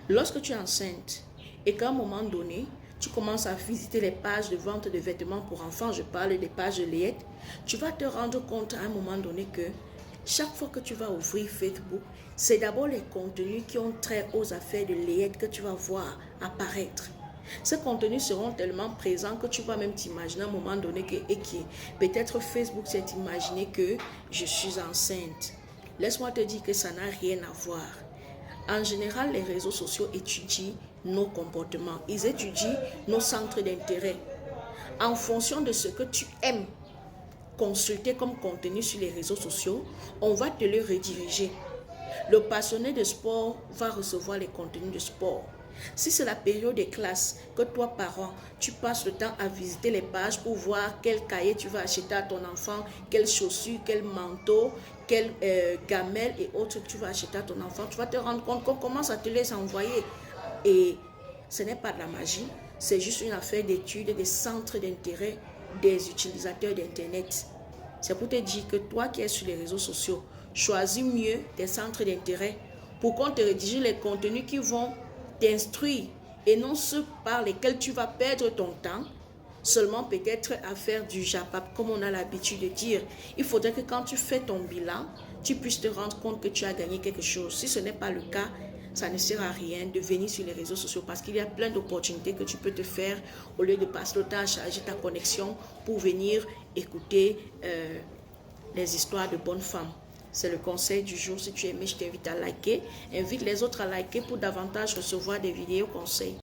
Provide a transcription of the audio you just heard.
Lorsque tu es enceinte et qu'à un moment donné, tu commences à visiter les pages de vente de vêtements pour enfants, je parle des pages de Layette, tu vas te rendre compte à un moment donné que chaque fois que tu vas ouvrir Facebook, c'est d'abord les contenus qui ont trait aux affaires de Layette que tu vas voir apparaître. Ces contenus seront tellement présents que tu vas même t'imaginer à un moment donné que peut-être Facebook s'est imaginé que je suis enceinte. Laisse-moi te dire que ça n'a rien à voir. En général, les réseaux sociaux étudient nos comportements. Ils étudient nos centres d'intérêt. En fonction de ce que tu aimes consulter comme contenu sur les réseaux sociaux, on va te le rediriger. Le passionné de sport va recevoir les contenus de sport. Si c'est la période des classes, que toi, parent, tu passes le temps à visiter les pages pour voir quel cahier tu vas acheter à ton enfant, quelles chaussures, quel manteau, quelle gamelle et autres tu vas acheter à ton enfant, tu vas te rendre compte qu'on commence à te les envoyer. Et ce n'est pas de la magie, c'est juste une affaire d'étude des centres d'intérêt des utilisateurs d'Internet. C'est pour te dire que toi qui es sur les réseaux sociaux, choisis mieux tes centres d'intérêt pour qu'on te rédige les contenus qui vont t'instruire et non ceux par lesquels tu vas perdre ton temps, seulement peut-être à faire du japap, comme on a l'habitude de dire. Il faudrait que quand tu fais ton bilan, tu puisses te rendre compte que tu as gagné quelque chose. Si ce n'est pas le cas, ça ne sert à rien de venir sur les réseaux sociaux parce qu'il y a plein d'opportunités que tu peux te faire au lieu de passer le temps à charger ta connexion pour venir écouter les histoires de bonnes femmes. C'est le conseil du jour. Si tu aimes, je t'invite à liker. Invite les autres à liker pour davantage recevoir des vidéos conseils.